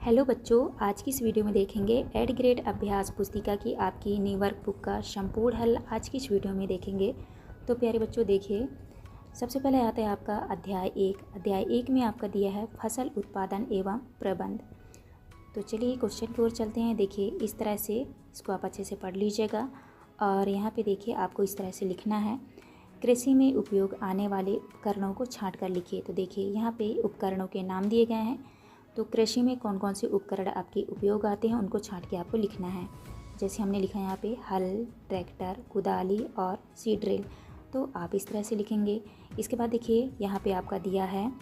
Hello बच्चों, आज की इस वीडियो में देखेंगे 8 ग्रेड अभ्यास पुस्तिका की आपकी न्यू वर्कबुक का संपूर्ण हल आज की इस वीडियो में देखेंगे। तो प्यारे बच्चों देखिए, सबसे पहले आता है आपका अध्याय एक में आपका दिया है फसल उत्पादन एवं प्रबंध। तो चलिए क्वेश्चन की ओर चलते हैं। देखिए इस तरह से इसको आप अच्छे से पढ़ लीजिएगा और यहाँ पे देखिए आपको इस तरह से लिखना है, कृषि में उपयोग आने वाले उपकरणों को छाँट कर लिखिए। तो देखिए यहाँ पे उपकरणों के नाम दिए गए हैं। तो कृषि में कौन कौन से उपकरण आपके उपयोग आते हैं उनको छाँट के आपको लिखना है। जैसे हमने लिखा है यहाँ पे हल, ट्रैक्टर, कुदाली और सीड ड्रिल। तो आप इस तरह से लिखेंगे। इसके बाद देखिए यहाँ पे आपका दिया है,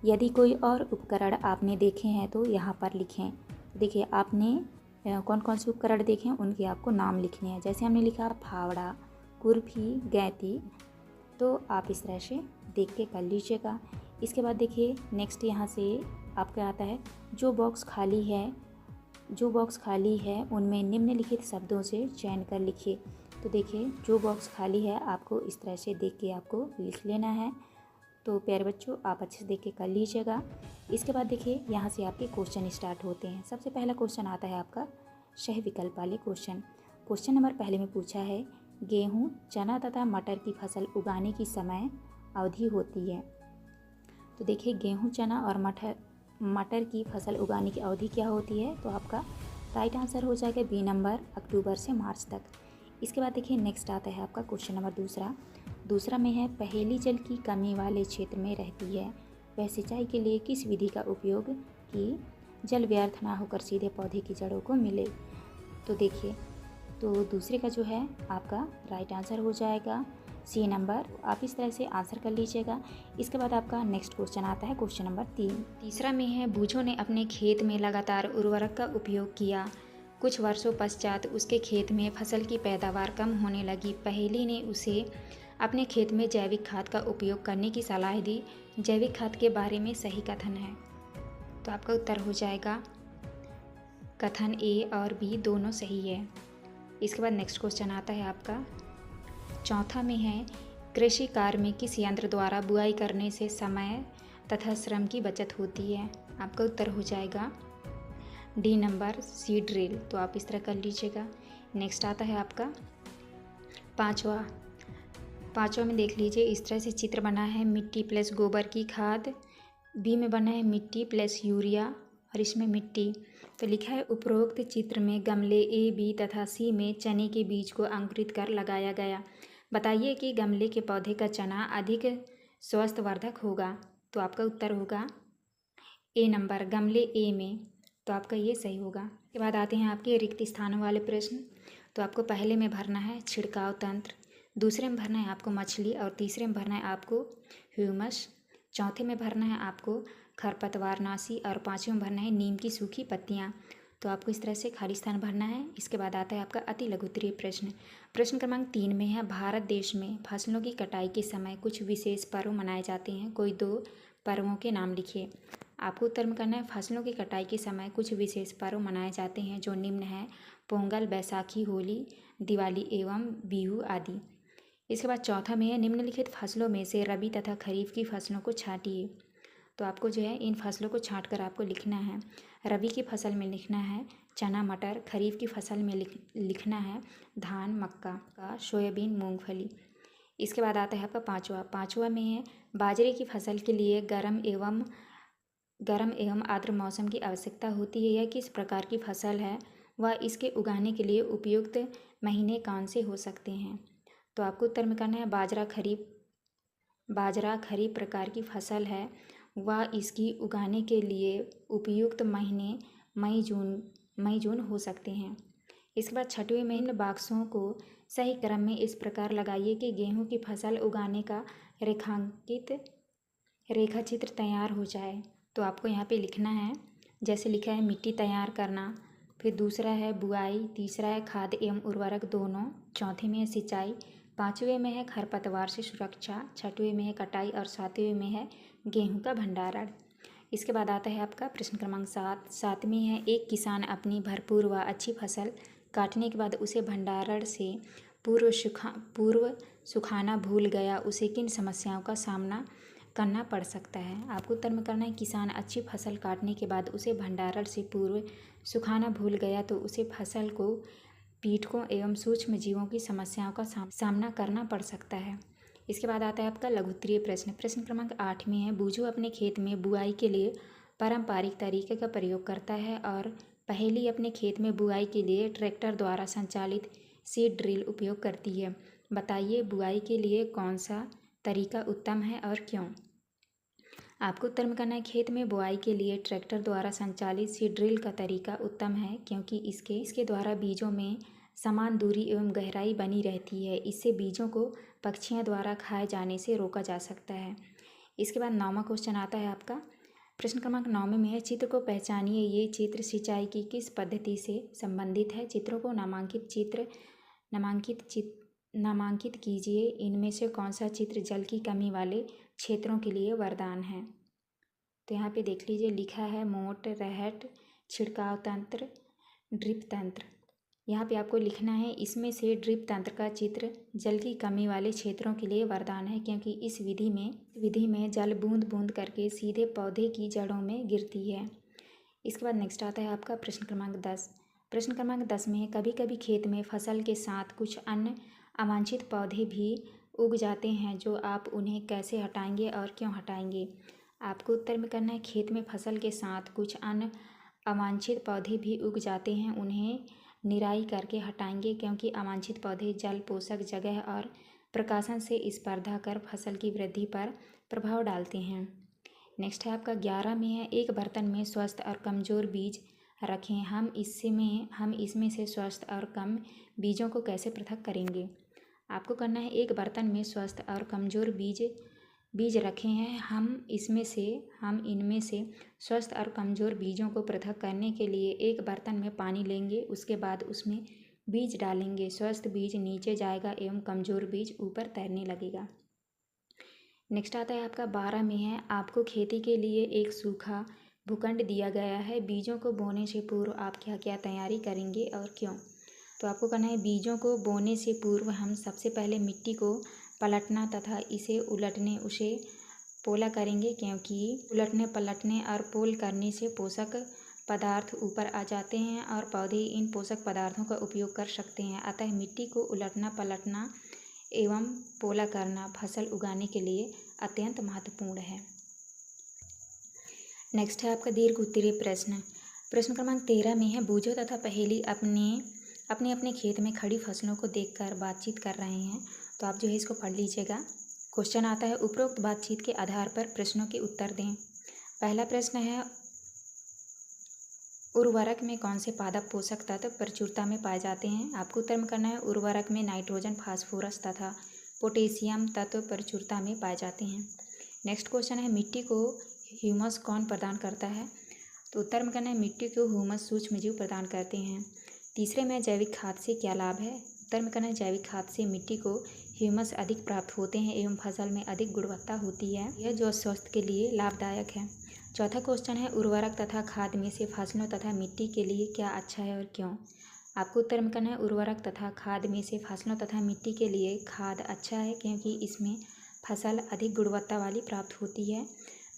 यदि कोई और उपकरण आपने देखे हैं तो यहाँ पर लिखें। देखिए आपने कौन कौन से उपकरण देखे हैं उनके आपको नाम लिखने हैं। जैसे हमने लिखा फावड़ा, खुरपी, गैंती। तो आप इस तरह से देख के कर लीजिएगा। इसके बाद देखिए नेक्स्ट यहाँ से आपका आता है, जो बॉक्स खाली है उनमें निम्नलिखित शब्दों से चयन कर लिखिए। तो देखिए जो बॉक्स खाली है आपको इस तरह से देख के आपको लिख लेना है। तो प्यारे बच्चों आप अच्छे से देख के कर लीजिएगा। इसके बाद देखिए यहाँ से आपके क्वेश्चन स्टार्ट होते हैं। सबसे पहला क्वेश्चन आता है आपका सही विकल्प वाले क्वेश्चन नंबर पहले में पूछा है, गेहूँ, चना तथा मटर की फसल उगाने की समय अवधि होती है। तो देखिए गेहूँ, चना और मटर की फसल उगाने की अवधि क्या होती है। तो आपका राइट आंसर हो जाएगा बी नंबर, अक्टूबर से मार्च तक। इसके बाद देखिए नेक्स्ट आता है आपका क्वेश्चन नंबर दूसरा में है, पहेली जल की कमी वाले क्षेत्र में रहती है, वह सिंचाई के लिए किस विधि का उपयोग की जल व्यर्थ ना होकर सीधे पौधे की जड़ों को मिले। तो देखिए तो दूसरे का जो है आपका राइट आंसर हो जाएगा सी नंबर। आप इस तरह से आंसर कर लीजिएगा। इसके बाद आपका नेक्स्ट क्वेश्चन आता है क्वेश्चन नंबर तीसरा में है, बूझों ने अपने खेत में लगातार उर्वरक का उपयोग किया, कुछ वर्षों पश्चात उसके खेत में फसल की पैदावार कम होने लगी। पहेली ने उसे अपने खेत में जैविक खाद का उपयोग करने की सलाह दी। जैविक खाद के बारे में सही कथन है। तो आपका उत्तर हो जाएगा कथन ए और बी दोनों सही है। इसके बाद नेक्स्ट क्वेश्चन आता है आपका चौथा में है, कृषि कार्य में किस यंत्र द्वारा बुआई करने से समय तथा श्रम की बचत होती है। आपका उत्तर हो जाएगा डी नंबर, सीड ड्रिल। तो आप इस तरह कर लीजिएगा। नेक्स्ट आता है आपका पाँचवा में देख लीजिए, इस तरह से चित्र बना है, मिट्टी प्लस गोबर की खाद। बी में बना है मिट्टी प्लस यूरिया और इसमें मिट्टी। तो लिखा है, उपरोक्त चित्र में गमले ए, बी तथा सी में चने के बीज को अंकुरित कर लगाया गया। बताइए कि गमले के पौधे का चना अधिक स्वास्थ्यवर्धक होगा। तो आपका उत्तर होगा ए नंबर, गमले ए में। तो आपका ये सही होगा। इसके बाद आते हैं आपके रिक्त स्थानों वाले प्रश्न। तो आपको पहले में भरना है छिड़काव तंत्र, दूसरे में भरना है आपको मछली और तीसरे में भरना है आपको ह्यूमस, चौथे में भरना है आपको खरपतवारनाशी और पाँचवें में भरना है नीम की सूखी पत्तियाँ। तो आपको इस तरह से खाली स्थान भरना है। इसके बाद आता है आपका अति लघुत्तरीय प्रश्न क्रमांक 3 में है, भारत देश में फसलों की कटाई के समय कुछ विशेष पर्व मनाए जाते हैं, कोई 2 पर्वों के नाम लिखिए। आपको उत्तर में करना है, फसलों की कटाई के समय कुछ विशेष पर्व मनाए जाते हैं जो निम्न है, पोंगल, बैसाखी, होली, दिवाली एवं बिहू आदि। इसके बाद चौथा में है, निम्नलिखित फसलों में से रबी तथा खरीफ की फसलों को छांटिए। तो आपको जो है इन फसलों को छांट कर आपको लिखना है। रबी की फसल में लिखना है चना, मटर। खरीफ की फसल में लिखना है धान, मक्का, सोयाबीन, मूंगफली। इसके बाद आता है आपका पाँचवा में है, बाजरे की फसल के लिए गर्म एवं आर्द्र मौसम की आवश्यकता होती है। यह किस प्रकार की फसल है, वह इसके उगाने के लिए उपयुक्त महीने कौन से हो सकते हैं। तो आपको उत्तर में करना है बाजरा खरीफ प्रकार की फसल है, वह इसकी उगाने के लिए उपयुक्त महीने मई जून हो सकते हैं। इसके बाद छठवें में बॉक्सों को सही क्रम में इस प्रकार लगाइए कि गेहूं की फसल उगाने का रेखा चित्र तैयार हो जाए। तो आपको यहाँ पे लिखना है, जैसे लिखा है मिट्टी तैयार करना, फिर दूसरा है बुआई, तीसरा है खाद एवं उर्वरक दोनों, चौथे में है सिंचाई, पाँचवें में है खरपतवार से सुरक्षा, छठवें में है कटाई और सातवें में है गेहूं का भंडारण। इसके बाद आता है आपका प्रश्न क्रमांक 7 में है, एक किसान अपनी भरपूर व अच्छी फसल काटने के बाद उसे भंडारण से पूर्व सुखाना भूल गया, उसे किन समस्याओं का सामना करना पड़ सकता है। आपको उत्तर में करना है किसान अच्छी फसल काटने के बाद उसे भंडारण से पूर्व सुखाना भूल गया तो उसे फसल को कीटकों एवं सूक्ष्म जीवों की समस्याओं का सामना करना पड़ सकता है। इसके बाद आता है आपका लघुत्तरीय प्रश्न। प्रश्न क्रमांक 8 में है, बूझू अपने खेत में बुआई के लिए पारंपरिक तरीके का प्रयोग करता है और पहेली अपने खेत में बुआई के लिए ट्रैक्टर द्वारा संचालित सीड ड्रिल उपयोग करती है। बताइए बुआई के लिए कौन सा तरीका उत्तम है और क्यों। आपको उत्तर में करना है खेत में बुआई के लिए ट्रैक्टर द्वारा संचालित सीड ड्रिल का तरीका उत्तम है क्योंकि इसके द्वारा बीजों में समान दूरी एवं गहराई बनी रहती है। इससे बीजों को पक्षियों द्वारा खाए जाने से रोका जा सकता है। इसके बाद 9वां क्वेश्चन आता है आपका। प्रश्न क्रमांक 9 में है, चित्र को पहचानिए। ये चित्र सिंचाई की किस पद्धति से संबंधित है। चित्रों को नामांकित कीजिए। इनमें से कौन सा चित्र जल की कमी वाले क्षेत्रों के लिए वरदान है। तो यहाँ पे देख लीजिए, लिखा है मोट, रहट, छिड़काव तंत्र, ड्रिप तंत्र। यहाँ पे आपको लिखना है इसमें से ड्रिप तंत्र का चित्र जल की कमी वाले क्षेत्रों के लिए वरदान है क्योंकि इस विधि में जल बूंद बूंद करके सीधे पौधे की जड़ों में गिरती है। इसके बाद नेक्स्ट आता है आपका प्रश्न क्रमांक 10। प्रश्न क्रमांक 10 में कभी कभी खेत में फसल के साथ कुछ अन्य अवांछित पौधे भी उग जाते हैं जो आप उन्हें कैसे हटाएंगे और क्यों हटाएंगे। आपको उत्तर में करना है खेत में फसल के साथ कुछ अन्य अवांछित पौधे भी उग जाते हैं, उन्हें निराई करके हटाएंगे क्योंकि अवांछित पौधे जल, पोषक जगह और प्रकाशन से स्पर्धा कर फसल की वृद्धि पर प्रभाव डालते हैं। नेक्स्ट है आपका 11 में है, एक बर्तन में स्वस्थ और कमज़ोर बीज रखें। हम इसमें से स्वस्थ और कम बीजों को कैसे पृथक करेंगे। आपको करना है एक बर्तन में स्वस्थ और कमज़ोर बीज रखे हैं। हम इनमें से स्वस्थ और कमज़ोर बीजों को पृथक करने के लिए एक बर्तन में पानी लेंगे, उसके बाद उसमें बीज डालेंगे। स्वस्थ बीज नीचे जाएगा एवं कमज़ोर बीज ऊपर तैरने लगेगा। नेक्स्ट आता है आपका 12 में है, आपको खेती के लिए एक सूखा भूखंड दिया गया है। बीजों को बोने से पूर्व आप क्या क्या तैयारी करेंगे और क्यों। तो आपको करना है बीजों को बोने से पूर्व हम सबसे पहले मिट्टी को पलटना तथा इसे उसे पोला करेंगे क्योंकि उलटने पलटने और पोल करने से पोषक पदार्थ ऊपर आ जाते हैं और पौधे इन पोषक पदार्थों का उपयोग कर सकते हैं। अतः मिट्टी को उलटना पलटना एवं पोला करना फसल उगाने के लिए अत्यंत महत्वपूर्ण है। नेक्स्ट है आपका दीर्घ उत्तरीय प्रश्न। प्रश्न क्रमांक 13 में है, बूझो तथा पहेली अपने खेत में खड़ी फसलों को देखकर बातचीत कर रहे हैं। तो आप जो है इसको पढ़ लीजिएगा। क्वेश्चन आता है, उपरोक्त बातचीत के आधार पर प्रश्नों के उत्तर दें। पहला प्रश्न है, उर्वरक में कौन से पादप पोषक तत्व प्रचुरता में पाए जाते हैं। आपको उत्तर में करना है उर्वरक में नाइट्रोजन, फास्फोरस तथा पोटेशियम तत्व प्रचुरता में पाए जाते हैं। नेक्स्ट क्वेश्चन है, मिट्टी को ह्यूमस कौन प्रदान करता है। तो उत्तर में करना है मिट्टी को ह्यूमस सूक्ष्मजीव प्रदान करते हैं। तीसरे में जैविक खाद से क्या लाभ है। उत्तर में करना है जैविक खाद से मिट्टी को ह्यूमस अधिक प्राप्त होते हैं एवं फसल में अधिक गुणवत्ता होती है, यह जो स्वास्थ्य के लिए लाभदायक है। चौथा क्वेश्चन है, उर्वरक तथा खाद में से फसलों तथा मिट्टी के लिए क्या अच्छा है और क्यों। आपको उत्तर में करना है उर्वरक तथा खाद में से फसलों तथा मिट्टी के लिए खाद अच्छा है क्योंकि इसमें फसल अधिक गुणवत्ता वाली प्राप्त होती है।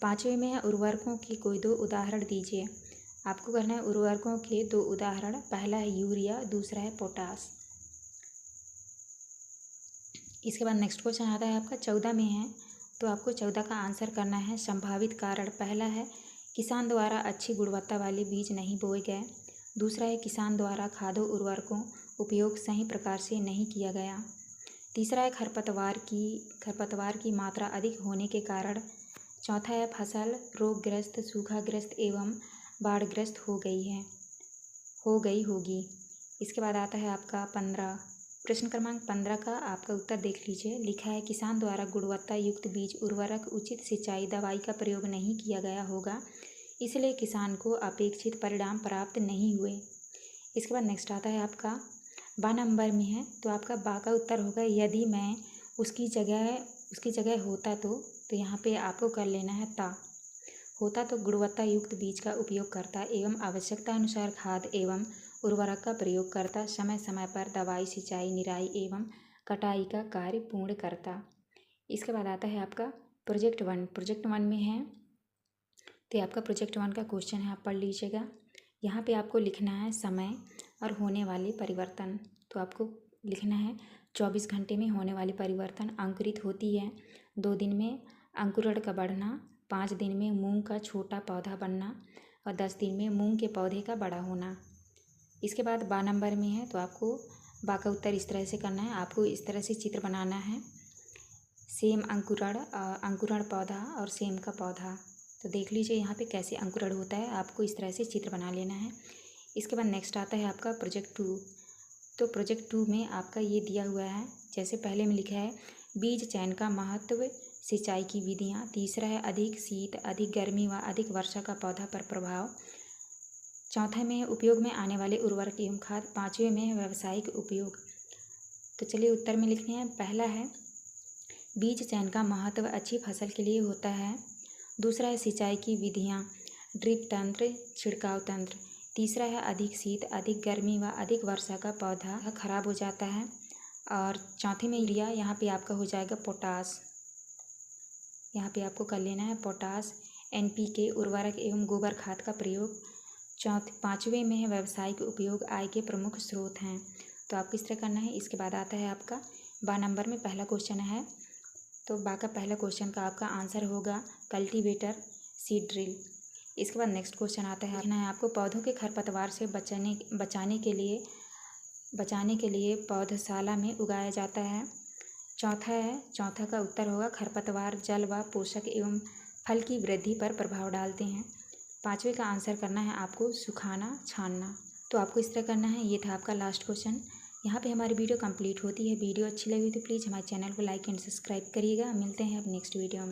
पाँचवें में है, उर्वरकों की कोई 2 उदाहरण दीजिए। आपको करना है उर्वरकों के 2 उदाहरण। पहला है यूरिया, दूसरा है पोटास। इसके बाद नेक्स्ट क्वेश्चन आता है आपका 14 में है, तो आपको 14 का आंसर करना है संभावित कारण। पहला है, किसान द्वारा अच्छी गुणवत्ता वाले बीज नहीं बोए गए। दूसरा है, किसान द्वारा खादों उर्वरकों उपयोग सही प्रकार से नहीं किया गया। तीसरा है, खरपतवार की मात्रा अधिक होने के कारण। चौथा है, फसल रोगग्रस्त, सूखाग्रस्त एवं बाढ़ग्रस्त हो गई होगी। इसके बाद आता है आपका 15। प्रश्न क्रमांक 15 का आपका उत्तर देख लीजिए। लिखा है, किसान द्वारा गुणवत्ता युक्त बीज, उर्वरक, उचित सिंचाई, दवाई का प्रयोग नहीं किया गया होगा, इसलिए किसान को अपेक्षित परिणाम प्राप्त नहीं हुए। इसके बाद नेक्स्ट आता है आपका 12 नंबर में है, तो आपका बा का उत्तर होगा, यदि मैं उसकी जगह होता तो यहाँ पे आपको कर लेना है ता। होता तो गुणवत्ता युक्त बीज का उपयोग करता एवं आवश्यकता अनुसार खाद एवं उर्वरक का प्रयोग करता, समय समय पर दवाई, सिंचाई, निराई एवं कटाई का कार्य पूर्ण करता। इसके बाद आता है आपका प्रोजेक्ट 1 में है, तो आपका प्रोजेक्ट 1 का क्वेश्चन है, आप पढ़ लीजिएगा। यहाँ पे आपको लिखना है समय और होने वाले परिवर्तन। तो आपको लिखना है 24 घंटे में होने वाले परिवर्तन। अंकुरित होती है 2 दिन में, अंकुरण का बढ़ना 5 दिन में, मूंग का छोटा पौधा बनना और 10 दिन में मूंग के पौधे का बड़ा होना। इसके बाद 12 नंबर में है, तो आपको बा का उत्तर इस तरह से करना है। आपको इस तरह से चित्र बनाना है, सेम अंकुरण पौधा और सेम का पौधा। तो देख लीजिए यहाँ पे कैसे अंकुरण होता है, आपको इस तरह से चित्र बना लेना है। इसके बाद नेक्स्ट आता है आपका प्रोजेक्ट 2। तो प्रोजेक्ट 2 में आपका ये दिया हुआ है, जैसे पहले में लिखा है बीज चयन का महत्व, सिंचाई की विधियाँ। तीसरा है अधिक शीत, अधिक गर्मी व अधिक वर्षा का पौधा पर प्रभाव। चौथे में उपयोग में आने वाले उर्वरक एवं खाद। 5वें में है व्यावसायिक उपयोग। तो चलिए उत्तर में लिखते हैं। पहला है बीज चयन का महत्व अच्छी फसल के लिए होता है। दूसरा है सिंचाई की विधियाँ, ड्रिप तंत्र, छिड़काव तंत्र। तीसरा है अधिक शीत, अधिक गर्मी व अधिक वर्षा का पौधा खराब हो जाता है। और चौथे में यूरिया, यहाँ पे आपका हो जाएगा पोटास। यहाँ पे आपको कर लेना है पोटास, NPK उर्वरक एवं गोबर खाद का प्रयोग। 5वें में है व्यावसायिक उपयोग, आय के प्रमुख स्रोत हैं। तो आपको इस तरह करना है। इसके बाद आता है आपका 12 नंबर में पहला क्वेश्चन है, तो बा का पहला क्वेश्चन का आपका आंसर होगा कल्टीवेटर, सीड ड्रिल। इसके बाद नेक्स्ट क्वेश्चन आता है, लिखना है आपको पौधों के खरपतवार से बचाने के लिए पौधशाला में उगाया जाता है। चौथा का उत्तर होगा खरपतवार जल व पोषक एवं फल की वृद्धि पर प्रभाव डालते हैं। 5वें का आंसर करना है आपको सुखाना, छानना। तो आपको इस तरह करना है। ये था आपका लास्ट क्वेश्चन। यहाँ पे हमारी वीडियो कंप्लीट होती है। वीडियो अच्छी लगी तो प्लीज़ हमारे चैनल को लाइक एंड सब्सक्राइब करिएगा। मिलते हैं अब नेक्स्ट वीडियो में।